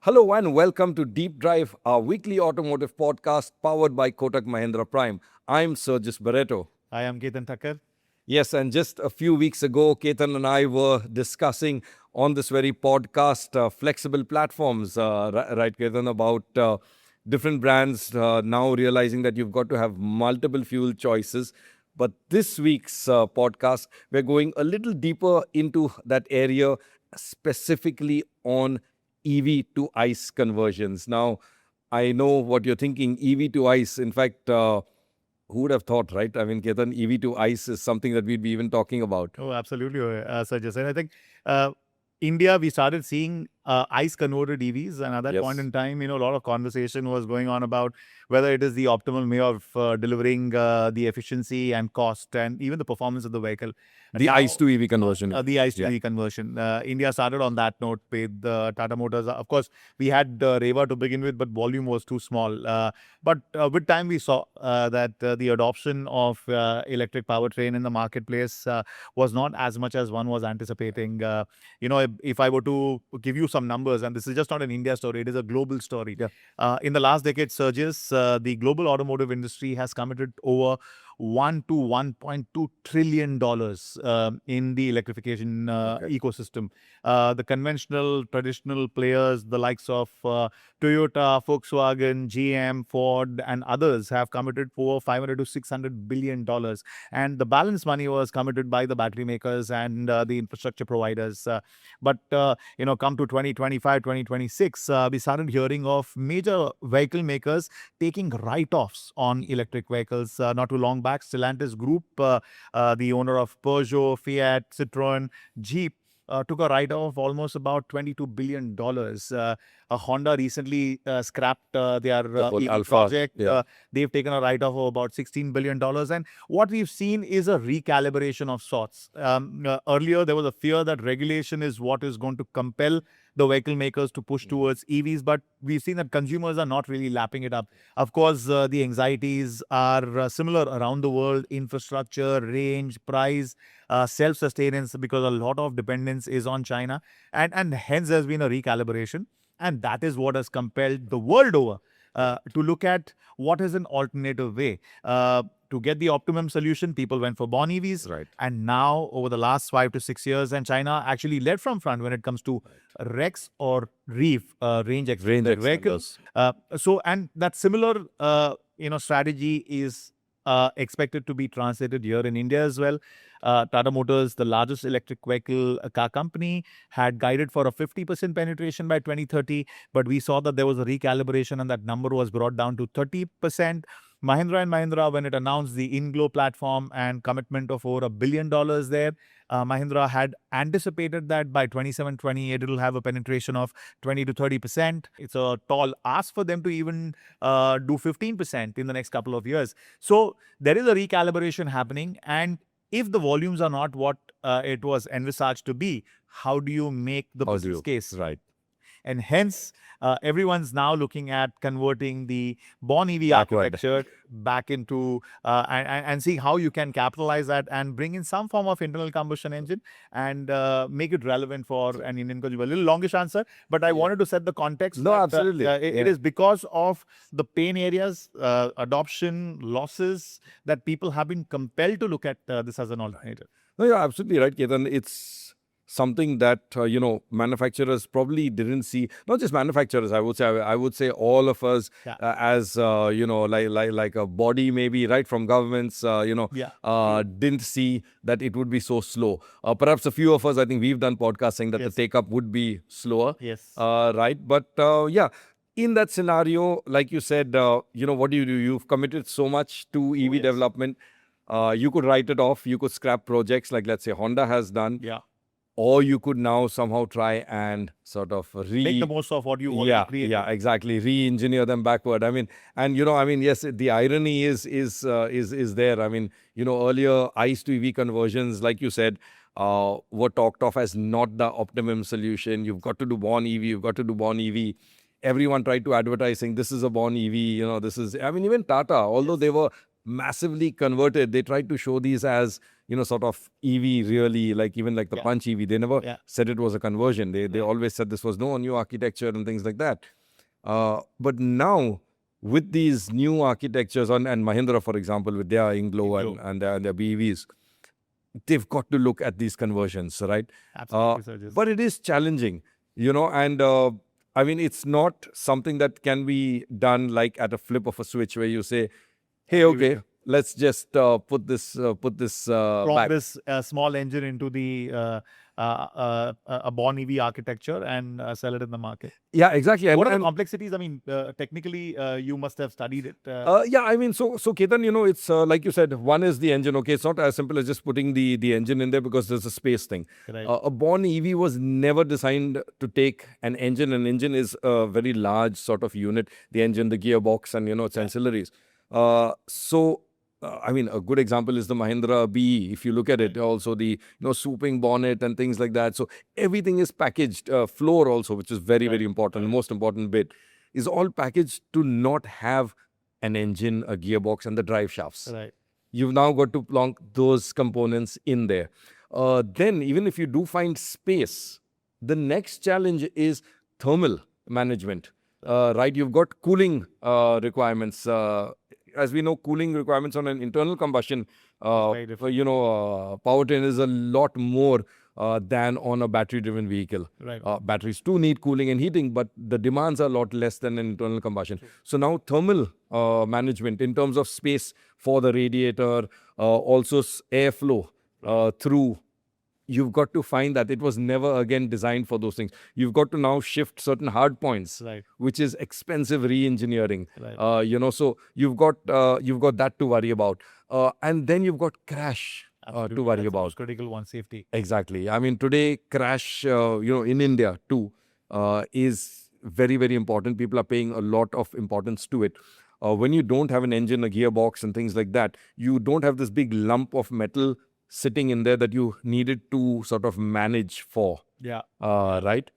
Hello and welcome to Deep Drive, our weekly automotive podcast powered by Kotak Mahindra Prime. I'm Sergius Barretto. I am Ketan Thakkar. Yes, and just a few weeks ago, Ketan and I were discussing on this very podcast flexible platforms, right, Ketan, about different brands now realizing that you've got to have multiple fuel choices. But this week's podcast, we're going a little deeper into that area, specifically on EV to ICE conversions. Now, I know what you're thinking, EV to ICE. In fact, who would have thought, right? I mean, Ketan, EV to ICE is something that we'd be even talking about. Oh, absolutely, Sergius. And I think India, we started seeing ICE converted EVs, and at that point in time, a lot of conversation was going on about whether it is the optimal way of delivering the efficiency and cost and even the performance of the vehicle. And The now, ICE to EV conversion. the ICE to EV conversion. India started on that note with Tata Motors. Of course, we had Reva to begin with, but volume was too small. But with time, we saw that the adoption of electric powertrain in the marketplace was not as much as one was anticipating. If I were to give you some numbers, and this is just not an India story, it is a global story. Yeah. In the last decade, Sergius, the global automotive industry has committed over $1 to $1.2 trillion in the electrification ecosystem. The conventional, traditional players, the likes of Toyota, Volkswagen, GM, Ford, and others have committed for $500 to $600 billion. And the balance money was committed by the battery makers and the infrastructure providers. But come to 2025, 2026, we started hearing of major vehicle makers taking write-offs on electric vehicles. Not too long back, Stellantis Group, the owner of Peugeot, Fiat, Citroën, Jeep, took a write-off of almost about $22 billion. Honda recently scrapped their EV project. They've taken a write-off of about $16 billion. And what we've seen is a recalibration of sorts. Earlier, there was a fear that regulation is what is going to compel the vehicle makers to push towards EVs, but we've seen that consumers are not really lapping it up. Of course, the anxieties are similar around the world: infrastructure, range, price, self-sustenance, because a lot of dependence is on China, and hence there's been a recalibration, and that is what has compelled the world over to look at what is an alternative way. To get the optimum solution, people went for born EVs. Right. And now, over the last 5 to 6 years, and China actually led from front when it comes to REX or REEF, range extended vehicles. And that similar, strategy is expected to be translated here in India as well. Tata Motors, the largest electric vehicle car company, had guided for a 50% penetration by 2030, but we saw that there was a recalibration and that number was brought down to 30%. Mahindra & Mahindra, when it announced the InGlow platform and commitment of over $1 billion there, Mahindra had anticipated that by 27-28, it will have a penetration of 20 to 30%. It's a tall ask for them to even do 15% in the next couple of years. So there is a recalibration happening, and if the volumes are not what it was envisaged to be, how do you make the business case? Right. And hence, everyone's now looking at converting the born EV architecture back into and seeing how you can capitalize that and bring in some form of internal combustion engine and make it relevant for an Indian consumer. A little longish answer, but I wanted to set the context. No, absolutely. It is because of the pain areas, adoption, losses, that people have been compelled to look at this as an alternative. No, you're absolutely right, Ketan. It's something that manufacturers probably didn't see. Not just manufacturers, I would say all of us as like a body, maybe, right, from governments, didn't see that it would be so slow. Perhaps a few of us, I think we've done podcasts saying that the take up would be slower. Yes. Right, but in that scenario, like you said, what do? You've committed so much to EV development. You could write it off. You could scrap projects like, let's say, Honda has done. Yeah. Or you could now somehow try and sort of make the most of what you already created. Yeah, exactly. Re-engineer them backward. I mean, and yes, the irony is there. I mean, earlier ICE to EV conversions, like you said, were talked of as not the optimum solution. You've got to do born EV. You've got to do born EV. Everyone tried to advertise saying this is a born EV. This is. I mean, even Tata, although they were massively converted, they tried to show these as sort of EV really, like even like the Punch EV, they never said it was a conversion. They always said this was no new architecture and things like that. But now with these new architectures and Mahindra, for example, with their Inglo and their BEVs, they've got to look at these conversions, right? Absolutely, but it is challenging, and I mean, it's not something that can be done like at a flip of a switch where you say, hey, okay, let's just put this back. This small engine into the a born EV architecture and sell it in the market. Yeah, exactly. What are the complexities? I mean, technically, you must have studied it. Yeah, I mean, so Ketan, it's like you said, one is the engine. Okay, it's not as simple as just putting the engine in there because there's a space thing. Right. A born EV was never designed to take an engine. An engine is a very large sort of unit. The engine, the gearbox, and its ancillaries. I mean, a good example is the Mahindra BE. If you look at it, also the swooping bonnet and things like that. So everything is packaged. Floor also, which is very, very important. The most important bit is all packaged to not have an engine, a gearbox, and the drive shafts. Right. You've now got to plonk those components in there. Then, even if you do find space, the next challenge is thermal management. Right? You've got cooling requirements. As we know, cooling requirements on an internal combustion, powertrain is a lot more than on a battery-driven vehicle. Right. Batteries too need cooling and heating, but the demands are a lot less than an internal combustion. True. So now thermal management in terms of space for the radiator, also airflow through. You've got to find that it was never again designed for those things. You've got to now shift certain hard points, which is expensive re-engineering. Right. So you've got that to worry about, and then you've got crash to worry about. Most critical one, safety. Exactly. I mean, today crash, in India too, is very, very important. People are paying a lot of importance to it. When you don't have an engine, a gearbox, and things like that, you don't have this big lump of metal sitting in there that you needed to sort of manage for. Yeah. Right?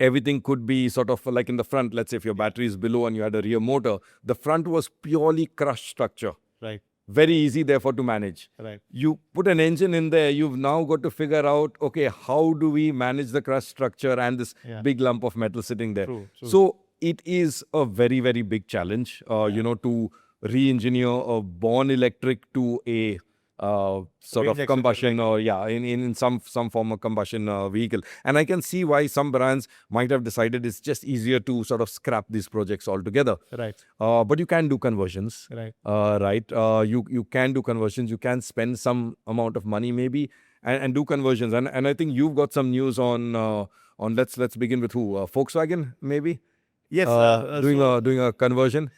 Everything could be sort of like in the front. Let's say if your battery is below and you had a rear motor, the front was purely crushed structure. Right. Very easy, therefore, to manage. Right. You put an engine in there, you've now got to figure out, okay, how do we manage the crushed structure and this big lump of metal sitting there? True. So it is a very, very big challenge, to re-engineer a born electric to a sort of combustion or in some form of combustion vehicle. And I can see why some brands might have decided it's just easier to sort of scrap these projects altogether. Right. But you can do conversions. Right. You can do conversions. You can spend some amount of money maybe and do conversions. And I think you've got some news on let's begin with who? Volkswagen maybe? Yes, doing a conversion.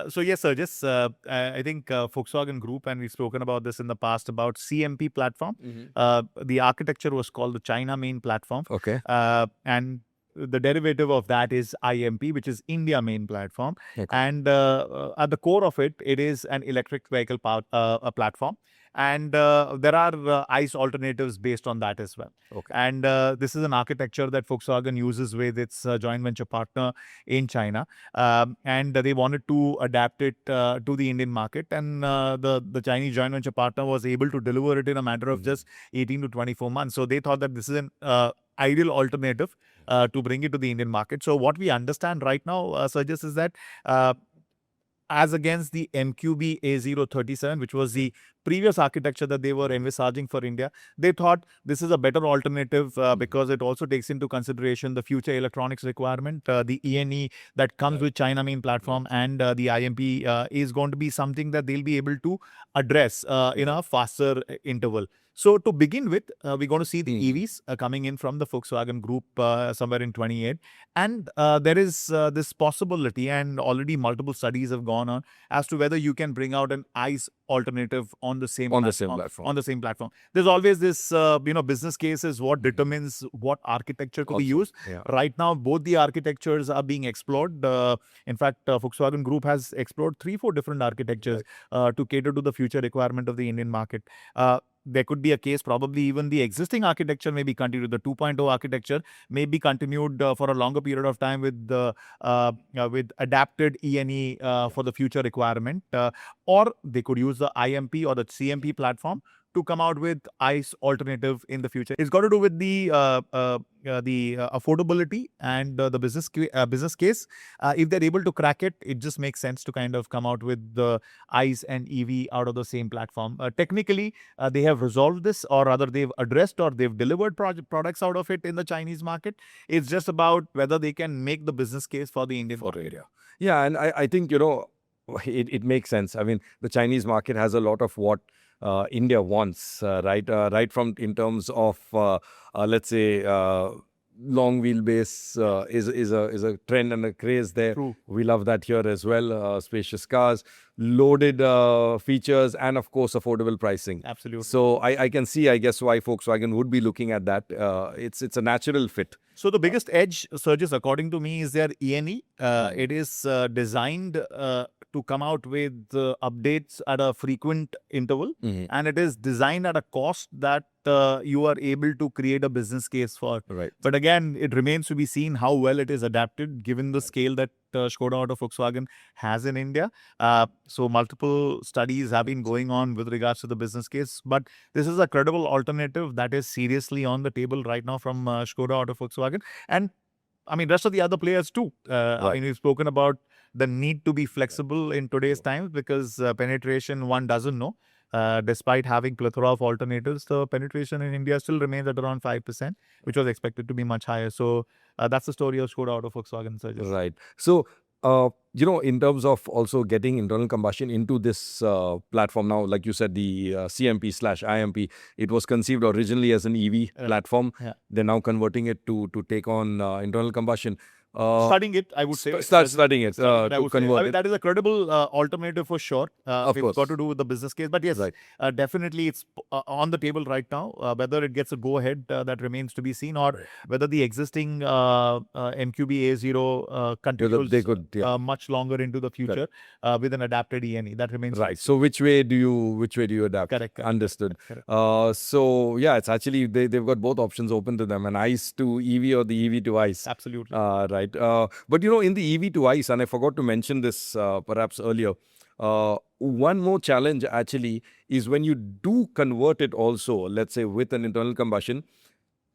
So yes, sir. Just I think Volkswagen Group, and we've spoken about this in the past about CMP platform. Mm-hmm. The architecture was called the China Main Platform. Okay. And the derivative of that is IMP, which is India Main Platform. Okay. And at the core of it, it is an electric vehicle platform. And there are ICE alternatives based on that as well. Okay. And this is an architecture that Volkswagen uses with its joint venture partner in China. And they wanted to adapt it to the Indian market. And the Chinese joint venture partner was able to deliver it in a matter of just 18 to 24 months. So they thought that this is an ideal alternative to bring it to the Indian market. So what we understand right now, Sergius, is that as against the MQB A037, which was the previous architecture that they were envisaging for India, they thought this is a better alternative because it also takes into consideration the future electronics requirement. The ENE that comes with China Main Platform and the IMP is going to be something that they'll be able to address in a faster interval. So to begin with, we're going to see the EVs coming in from the Volkswagen Group somewhere in 28. And there is this possibility, and already multiple studies have gone on, as to whether you can bring out an ICE alternative on the same platform. There's always this, business cases, what determines what architecture could be used. Yeah. Right now, both the architectures are being explored. In fact, Volkswagen Group has explored 3-4 different architectures to cater to the future requirement of the Indian market. There could be a case, probably even the existing architecture may be continued. The 2.0 architecture may be continued for a longer period of time with adapted ENE for the future requirement. Or they could use the IMP or the CMP platform to come out with ICE alternative in the future. It's got to do with the affordability and the business case. If they're able to crack it, it just makes sense to kind of come out with the ICE and EV out of the same platform. Technically, they have resolved this, or rather they've addressed or they've delivered products out of it in the Chinese market. It's just about whether they can make the business case for the Indian area. Yeah, and I think, it makes sense. I mean, the Chinese market has a lot of what India wants, right? Right from in terms of, let's say, long wheelbase is a trend and a craze there. True. We love that here as well. Spacious cars, loaded features, and of course affordable pricing. Absolutely. So I can see, I guess, why Volkswagen would be looking at that. It's a natural fit. So the biggest edge, Sergius, according to me, is their ENE. It is designed to come out with updates at a frequent interval, and it is designed at a cost that you are able to create a business case for. Right. But again, it remains to be seen how well it is adapted given the scale that Skoda Auto Volkswagen has in India. So multiple studies have been going on with regards to the business case, but this is a credible alternative that is seriously on the table right now from Skoda Auto Volkswagen. And I mean, rest of the other players too. I mean, we've spoken about the need to be flexible in today's times because penetration, one doesn't know. Despite having plethora of alternatives, the penetration in India still remains at around 5%, which was expected to be much higher. So that's the story of Skoda Auto Volkswagen. Right. So, in terms of also getting internal combustion into this platform now, like you said, the CMP/IMP, it was conceived originally as an EV platform. Yeah. They're now converting it to take on internal combustion. Studying it, I would say. Studying it to convert I mean, it. that is a credible alternative for sure. Of course. It's got to do with the business case. But yes, definitely it's on the table right now. Whether it gets a go-ahead, that remains to be seen, or whether the existing MQB A0 continues much longer into the future with an adapted ENE. That remains right. So which way do you adapt? Correct. Understood. Correct. So yeah, it's actually they've got both options open to them: an ICE to EV or the EV to ICE. Absolutely. Right. But in the EV to ICE, and I forgot to mention this perhaps earlier, one more challenge actually is when you do convert it also, let's say with an internal combustion,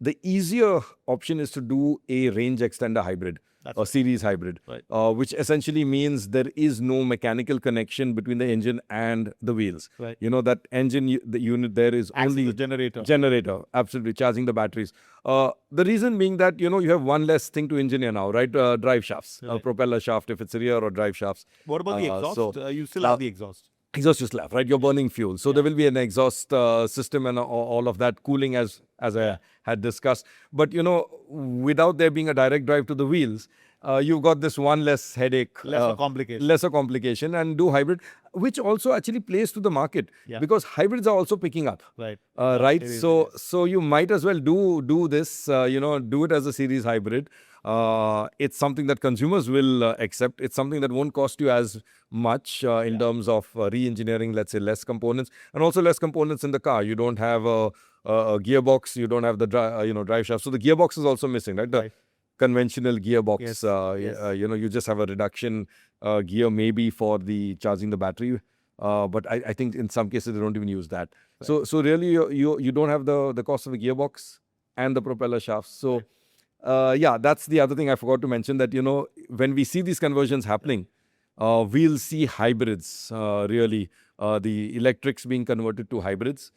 the easier option is to do a range extender hybrid. That's a series hybrid, right. Which essentially means there is no mechanical connection between the engine and the wheels. Right. That engine, the unit there is only the generator. Generator, absolutely, charging the batteries. The reason being that, you have one less thing to engineer now, right? Drive shafts, propeller shaft if it's rear, or drive shafts. What about the exhaust? You still have the exhaust. Exhaust you still have, right? You're burning fuel. So there will be an exhaust system and all of that cooling as I had discussed. But, without there being a direct drive to the wheels, you've got this one less headache. Lesser complication, and do hybrid, which also actually plays to the market because hybrids are also picking up. Right. Right. So you might as well do this, do it as a series hybrid. It's something that consumers will accept. It's something that won't cost you as much in terms of re-engineering, let's say, less components, and also less components in the car. You don't have a gearbox. You don't have the drive shaft. So the gearbox is also missing, right? The conventional gearbox. Yes. You just have a reduction gear maybe for the charging the battery. But I think in some cases they don't even use that. Right. So really you don't have the cost of the gearbox and the propeller shafts. So that's the other thing I forgot to mention, that when we see these conversions happening, we'll see hybrids really, the electrics being converted to hybrids.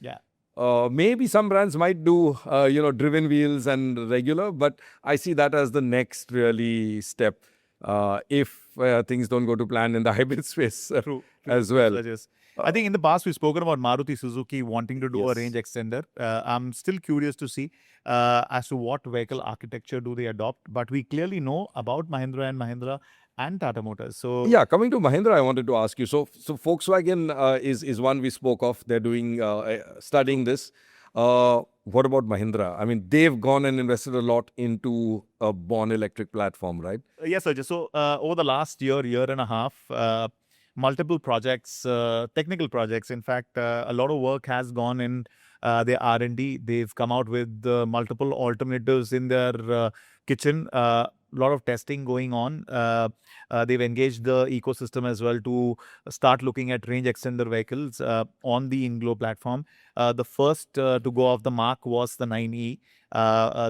Maybe some brands might do driven wheels and regular, but I see that as the next really step if things don't go to plan in the hybrid space as well. I think in the past we've spoken about Maruti Suzuki wanting to do a range extender. I'm still curious to see as to what vehicle architecture do they adopt, but we clearly know about Mahindra & Mahindra and Tata Motors. So coming to Mahindra, I wanted to ask you. So Volkswagen is one we spoke of. They're doing studying this. What about Mahindra? I mean, they've gone and invested a lot into a born electric platform, right? Yes, sir. So over the last year and a half, multiple projects, technical projects. In fact, a lot of work has gone in their R&D. They've come out with multiple alternatives in their kitchen. lot of testing going on. They've engaged the ecosystem as well to start looking at range extender vehicles on the INGLO platform. The first to go off the mark was the 9E.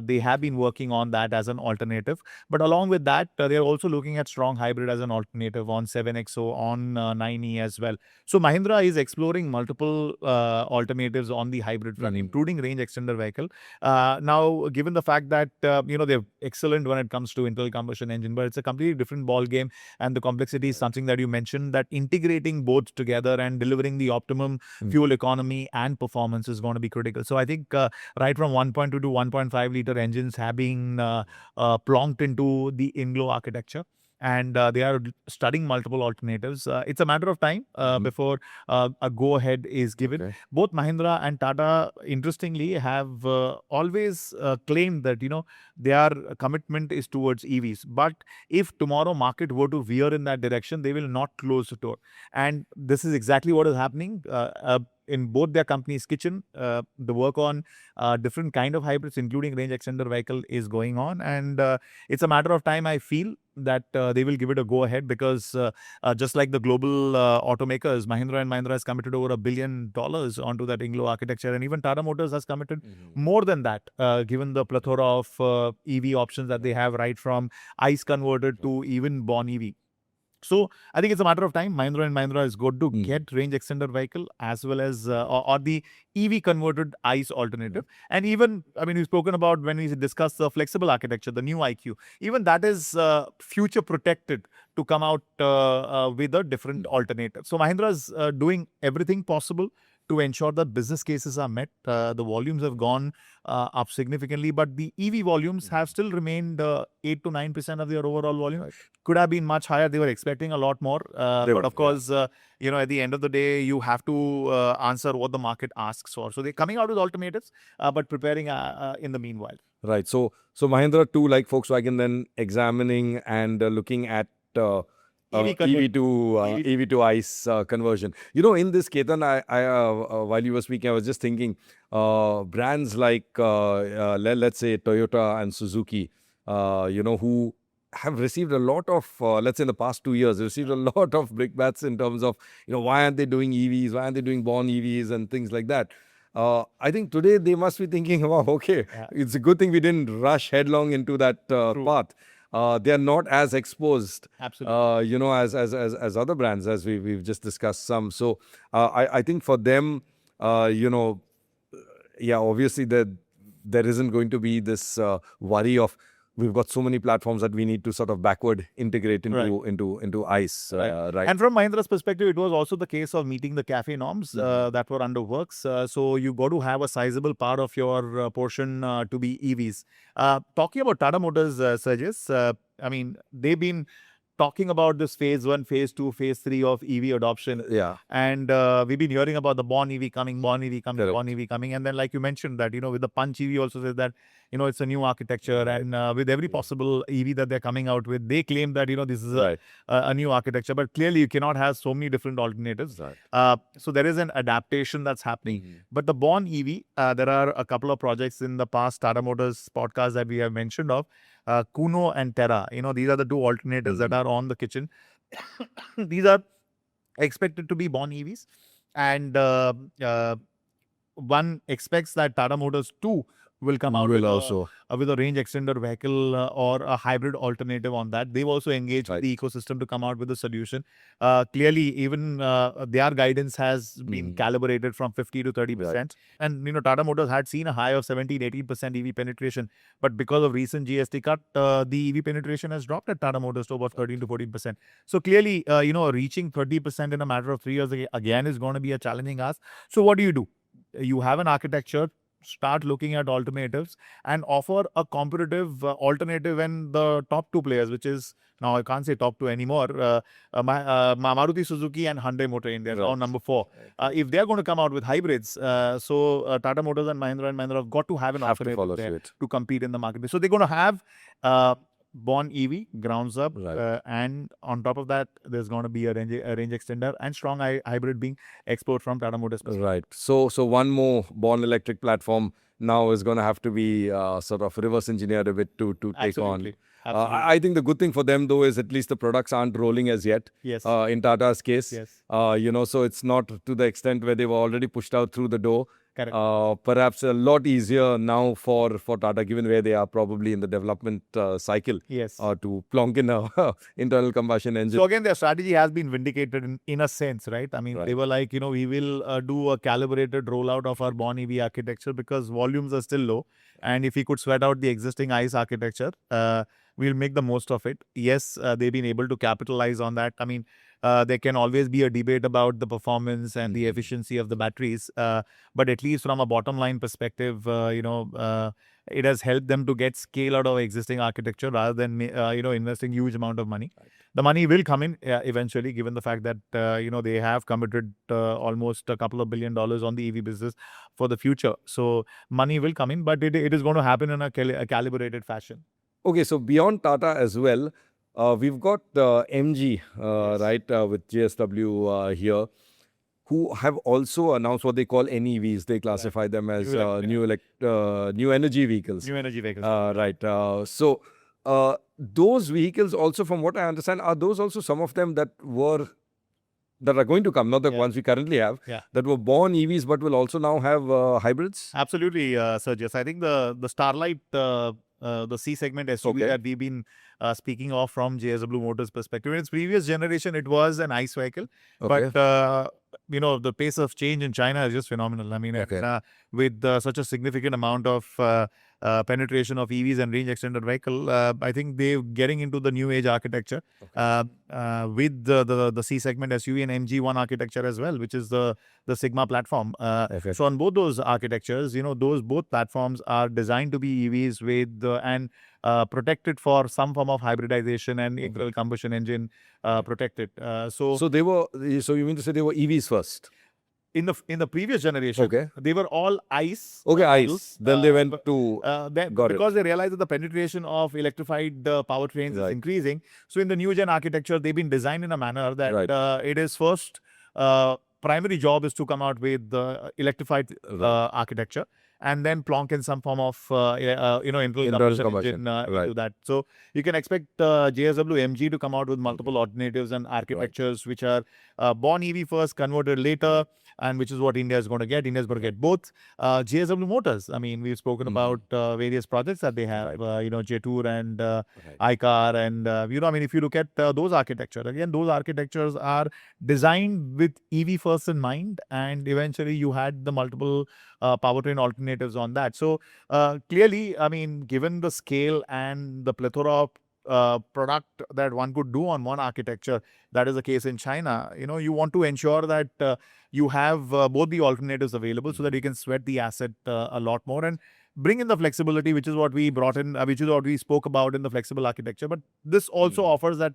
They have been working on that as an alternative. But along with that, they're also looking at strong hybrid as an alternative on 7XO, on 9E as well. So Mahindra is exploring multiple alternatives on the hybrid front, including range extender vehicle. Now, given the fact that, they're excellent when it comes to internal combustion engine, but it's a completely different ball game. And the complexity is something that you mentioned, that integrating both together and delivering the optimum fuel economy and performance is going to be critical. So I think right from 1.2 to 1.5 liter engines have been plonked into the INGLO architecture. And they are studying multiple alternatives. It's a matter of time before a go-ahead is given. Okay. Both Mahindra and Tata, interestingly, have always claimed that, their commitment is towards EVs. But if tomorrow market were to veer in that direction, they will not close the door. And this is exactly what is happening. In both their companies' kitchen, the work on different kind of hybrids, including range extender vehicle, is going on. And it's a matter of time, I feel, that they will give it a go-ahead, because just like the global automakers, Mahindra and Mahindra has committed over $1 billion onto that INGLO architecture. And even Tata Motors has committed more than that, given the plethora of EV options that they have, right from ICE converted to even born EV. So I think it's a matter of time. Mahindra and Mahindra is good to get range extender vehicle as well as or the EV converted ICE alternative. And even, we've spoken about when we discussed the flexible architecture, the new IQ, even that is future protected to come out with a different alternative. So Mahindra is doing everything possible to ensure that business cases are met. The volumes have gone up significantly, but the EV volumes have still remained 8 to 9% of their overall volume. Right. Could have been much higher. They were expecting a lot more. But of course, at the end of the day, you have to answer what the market asks for. So they're coming out with alternatives, but preparing in the meanwhile. Right. So Mahindra too, like Volkswagen, then examining and looking at EV to ICE conversion. In this, Ketan, I while you were speaking, I was just thinking brands like let's say Toyota and Suzuki, who have received a lot of, let's say in the past 2 years, received a lot of brickbats in terms of, why aren't they doing EVs? Why aren't they doing born EVs and things like that? I think today they must be thinking, it's a good thing we didn't rush headlong into that path. They are not as exposed, Absolutely. as other brands, as we've just discussed some. So I think for them, obviously there isn't going to be this worry of we've got so many platforms that we need to sort of backward integrate into ICE. Right. And from Mahindra's perspective, it was also the case of meeting the CAFE norms that were under works. So you got to have a sizable part of your portion to be EVs. Talking about Tata Motors, Sergius, they've been talking about this phase 1, phase 2, phase 3 of EV adoption. Yeah. And we've been hearing about the born EV coming, born EV coming, Correct. born EV coming. And then, like you mentioned, that, with the Punch EV also says that, it's a new architecture. And with every possible EV that they're coming out with, they claim that, this is a new architecture. But clearly, you cannot have so many different alternatives. Right. So there is an adaptation that's happening. But the born EV, there are a couple of projects in the past Tata Motors podcast that we have mentioned of. Kuno and Terra, these are the two alternatives that are on the kitchen. These are expected to be born EVs. And one expects that Tata Motors too will come out with a range extender vehicle or a hybrid alternative on that. They've also engaged the ecosystem to come out with a solution. Clearly, even their guidance has been calibrated from 50 to 30%. Right. And, Tata Motors had seen a high of 17-18% EV penetration. But because of recent GST cut, the EV penetration has dropped at Tata Motors to about 13 to 14%. So clearly, reaching 30% in a matter of 3 years again is going to be a challenging ask. So what do? You have an architecture, start looking at alternatives and offer a competitive alternative when the top two players, which is, now I can't say top two anymore, Maruti Suzuki and Hyundai Motor India, now number 4. If they're going to come out with hybrids, Tata Motors and Mahindra have got to have an alternative there to compete in the market. So they're going to have born EV, grounds up, and on top of that, there's going to be a range extender and strong hybrid being explored from Tata Motors. Right. So one more born electric platform now is going to have to be sort of reverse engineered a bit to take on. Absolutely. I think the good thing for them, though, is at least the products aren't rolling as yet. Yes. In Tata's case, Yes. So it's not to the extent where they were already pushed out through the door. Correct. Perhaps a lot easier now for Tata, given where they are probably in the development cycle. Yes. To plonk in a internal combustion engine. So again, their strategy has been vindicated in a sense, right? I mean, Right. they were like, we will do a calibrated rollout of our born EV architecture because volumes are still low. And if we could sweat out the existing ICE architecture, we'll make the most of it. Yes, they've been able to capitalize on that. I mean, there can always be a debate about the performance and the efficiency of the batteries. But at least from a bottom line perspective, it has helped them to get scale out of existing architecture rather than, investing huge amount of money. Right. The money will come in eventually, given the fact that, they have committed almost a couple of $1 billion on the EV business for the future. So money will come in, but it is going to happen in a calibrated fashion. Okay, so beyond Tata as well, we've got MG, Yes. right, with JSW here, who have also announced what they call NEVs. They classify them as new energy vehicles. New energy vehicles. Right. So those vehicles also, from what I understand, are those also some of them that are going to come, not the ones we currently have, that were born EVs but will also now have hybrids? Absolutely, Sergius. I think the Starlight, the C segment SUV that we've been speaking of from JSW Motors perspective. In its previous generation, it was an ICE vehicle, but the pace of change in China is just phenomenal. I mean, with such a significant amount of penetration of EVs and range extended vehicle, I think they're getting into the new age architecture with the C segment SUV and MG1 architecture as well, which is the Sigma platform. So on both those architectures, both platforms are designed to be EVs with and protected for some form of hybridization and internal combustion engine protected. So they were. So you mean to say they were EVs first? In the previous generation, they were all ICE. Okay, ICE. Then they went to because they realized that the penetration of electrified powertrains is increasing. So in the new gen architecture, they've been designed in a manner that it is first primary job is to come out with the electrified architecture, and then plonk in some form of internal combustion engine into that. So you can expect JSW MG to come out with multiple alternatives and architectures which are born EV first, converted later, and which is what India is going to get. India is going to get both. JSW Motors, I mean, we've spoken about various projects that they have, J-Tour and iCar, and I mean, if you look at those architectures, again, those architectures are designed with EV first in mind, and eventually you had the multiple powertrain alternatives on that. So clearly, I mean, given the scale and the plethora of product that one could do on one architecture, that is the case in China. You want to ensure that you have both the alternatives available so that you can sweat the asset a lot more and bring in the flexibility, which is what we brought in, which is what we spoke about in the flexible architecture. But this also offers that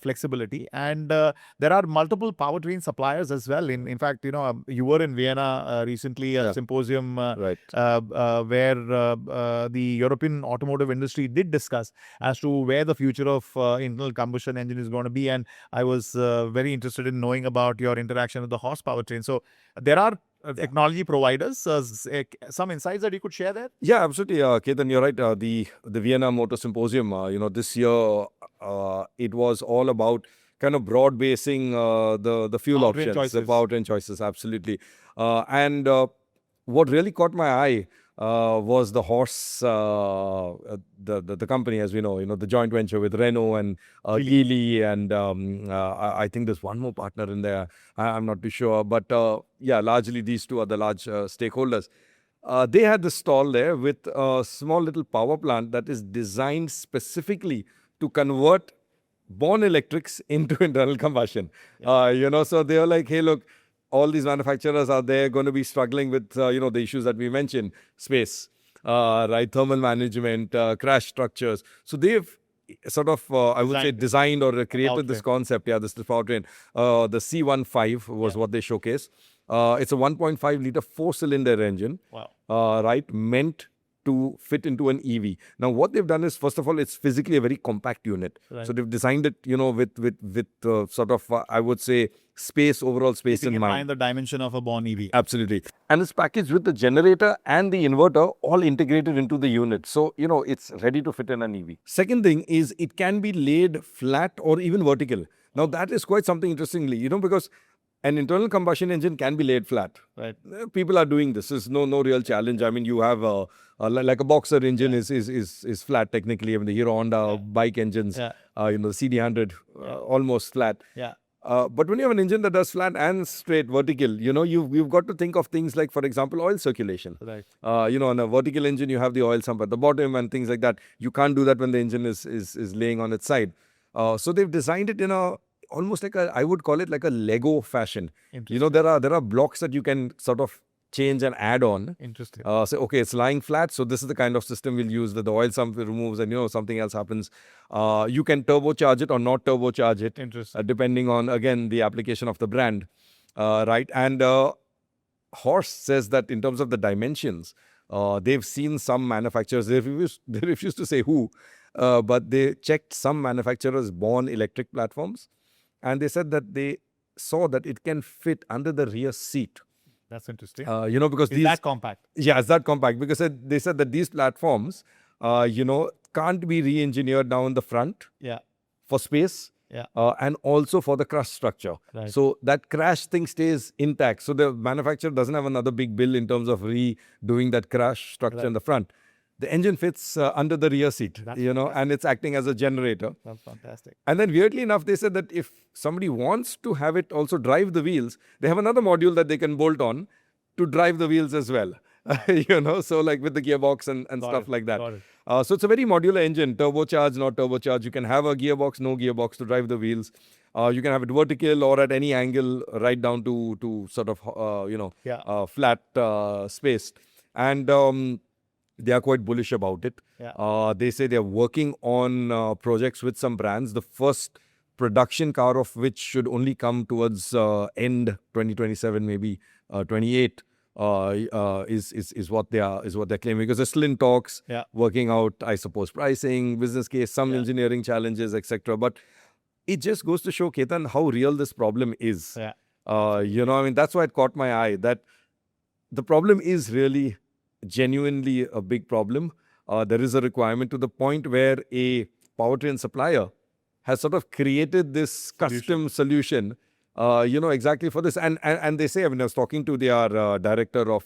flexibility, and there are multiple powertrain suppliers as well. In fact, you were in Vienna recently, a symposium where the European automotive industry did discuss as to where the future of internal combustion engine is going to be, and I was very interested in knowing about your interaction with the horsepower train. So there are technology providers, some insights that you could share there? Yeah, absolutely. Ketan, you're right. The Vienna Motor Symposium, this year, it was all about kind of broad basing the fuel options, the powertrain choices. Absolutely. And what really caught my eye was the horse, the company, as we know, the joint venture with Renault and Geely, and I think there's one more partner in there. I'm not too sure, but largely these two are the large stakeholders. They had the stall there with a small little power plant that is designed specifically to convert born electrics into internal combustion. So they were like, hey, look, all these manufacturers are there going to be struggling with, the issues that we mentioned, space, thermal management, crash structures. So they've sort of, I would say, designed or created this concept. This powertrain. The C15 was what they showcased. It's a 1.5 liter 4-cylinder engine, meant to fit into an EV. Now, what they've done is, first of all, it's physically a very compact unit. Right. So they've designed it, with sort of, I would say, overall space in mind. Find the dimension of a born EV. Absolutely. And it's packaged with the generator and the inverter all integrated into the unit. So, it's ready to fit in an EV. Second thing is it can be laid flat or even vertical. Now, that is quite something interestingly, because an internal combustion engine can be laid flat. Right. People are doing this. It's no real challenge. I mean, you have like a boxer engine is flat technically. I mean, the Hero Honda bike engines, the CD100 almost flat. Yeah. But when you have an engine that does flat and straight vertical, you've got to think of things like, for example, oil circulation. Right. On a vertical engine, you have the oil sump at the bottom and things like that. You can't do that when the engine is laying on its side. So they've designed it in almost like I would call it like a Lego fashion. There are blocks that you can sort of change and add on. Interesting. So, okay, it's lying flat. So this is the kind of system we'll use that the oil sump removes and, something else happens. You can turbocharge it or not turbocharge it. Interesting. Depending on, again, the application of the brand. Right. And Horst says that in terms of the dimensions, they've seen some manufacturers, they refuse to say who, but they checked some manufacturers' born electric platforms. And they said that they saw that it can fit under the rear seat. That's interesting. Because Is that compact? Yeah, it's that compact because they said that these platforms, can't be re-engineered down the front. Yeah. For space. Yeah. And also for the crash structure. Right. So that crash thing stays intact. So the manufacturer doesn't have another big bill in terms of redoing that crash structure in the front. The engine fits under the rear seat, and it's acting as a generator. That's fantastic. And then weirdly enough, they said that if somebody wants to have it also drive the wheels, they have another module that they can bolt on to drive the wheels as well. So like with the gearbox and stuff like that. So it's a very modular engine, turbocharged, not turbocharged. You can have a gearbox, no gearbox to drive the wheels. You can have it vertical or at any angle, right down to sort of, flat space. And they are quite bullish about it. Yeah. They say they're working on projects with some brands. The first production car of which should only come towards end 2027, maybe 28, is what they're claiming, because they're still in talks, working out, I suppose, pricing, business case, some engineering challenges, etc. But it just goes to show, Ketan, how real this problem is. Yeah. That's why it caught my eye, that the problem is really genuinely a big problem. There is a requirement to the point where a powertrain supplier has sort of created this custom solution, exactly for this. And they say, I was talking to their director of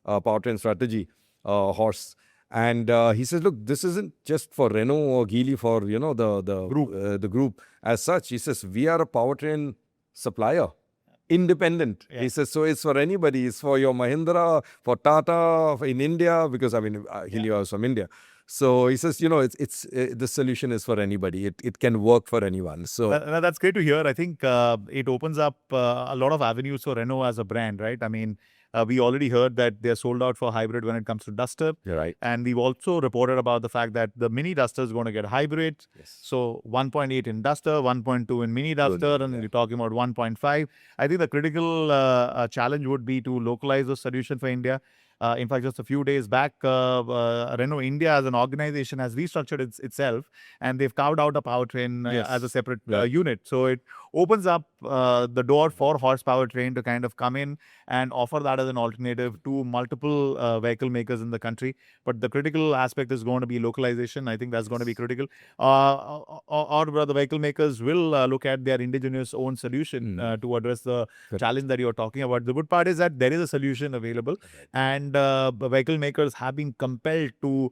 powertrain strategy, Horst, and he says, look, this isn't just for Renault or Geely, for, the group as such. He says, we are a powertrain supplier. Independent. He says, so it's for anybody. It's for your Mahindra, for Tata in India, because Helios was from India. So he says, it's the solution is for anybody. It can work for anyone. So that's great to hear. I think it opens up a lot of avenues for Renault as a brand, right? We already heard that they're sold out for hybrid when it comes to Duster. You're right. And we've also reported about the fact that the Mini Duster is going to get hybrid. Yes. So 1.8 in Duster, 1.2 in Mini Duster, and we're talking about 1.5. I think the critical challenge would be to localize the solution for India. In fact, just a few days back, Renault India as an organization has restructured itself, and they've carved out a powertrain as a separate unit. So it opens up the door for horsepower train to kind of come in and offer that as an alternative to multiple vehicle makers in the country. But the critical aspect is going to be localization. I think that's going to be critical. Or the vehicle makers will look at their indigenous own solution to address the challenge that you're talking about. The good part is that there is a solution available, and vehicle makers have been compelled to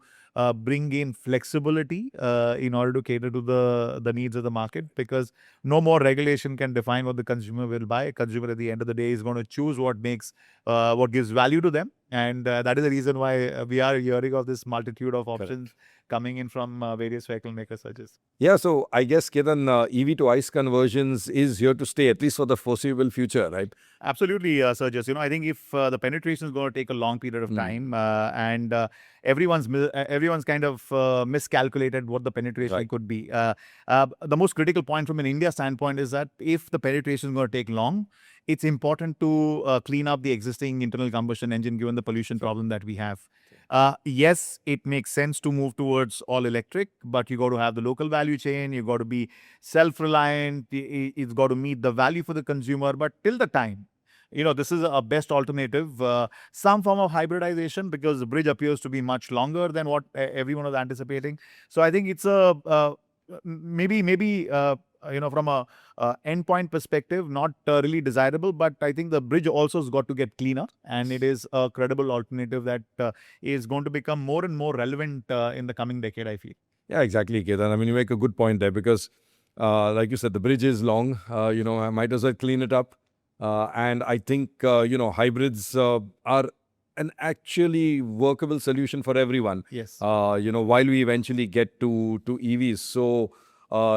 bring in flexibility in order to cater to the needs of the market, because no more regulation can define what the consumer will buy. A consumer at the end of the day is going to choose what gives value to them, and that is the reason why we are hearing of this multitude of options coming in from various vehicle makers such as. Yeah, so I guess, Ketan, EV to ICE conversions is here to stay, at least for the foreseeable future, right? Absolutely, Sergius. I think if the penetration is going to take a long period of time, and everyone's kind of miscalculated what the penetration could be. The most critical point from an India standpoint is that if the penetration is going to take long, it's important to clean up the existing internal combustion engine, given the pollution problem that we have. Yes, it makes sense to move towards all electric, but you got to have the local value chain. You got to be self-reliant. It's got to meet the value for the consumer. But till the time, this is a best alternative. Some form of hybridization, because the bridge appears to be much longer than what everyone was anticipating. So I think it's a maybe from a endpoint perspective, not really desirable. But I think the bridge also has got to get cleaner, and it is a credible alternative that is going to become more and more relevant in the coming decade, I feel. Yeah, exactly, Ketan. I mean, you make a good point there because, like you said, the bridge is long. I might as well clean it up. And I think, hybrids are an actually workable solution for everyone. Yes. While we eventually get to EVs. So,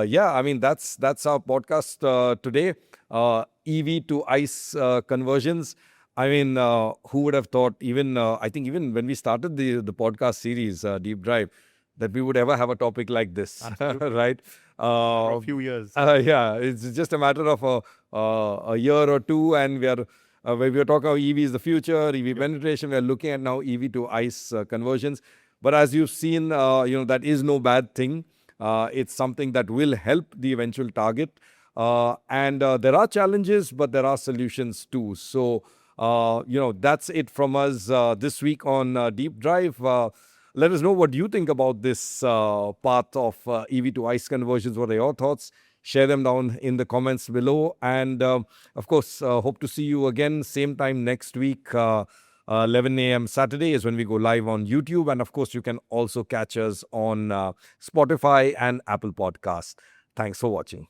yeah, I mean, that's our podcast today. EV to ICE conversions. I mean, who would have thought, I think even when we started the podcast series, Deep Drive, that we would ever have a topic like this, right? For a few years. Yeah, it's just a matter of a year or two, and when we are talking about EV is the future, EV penetration, we are looking at now EV to ICE conversions. But as you've seen, that is no bad thing. It's something that will help the eventual target. And there are challenges, but there are solutions too. So, that's it from us this week on Deep Drive. Let us know what you think about this path of EV to ICE conversions. What are your thoughts? Share them down in the comments below. And of course, hope to see you again same time next week. 11 a.m. Saturday is when we go live on YouTube. And of course, you can also catch us on Spotify and Apple Podcasts. Thanks for watching.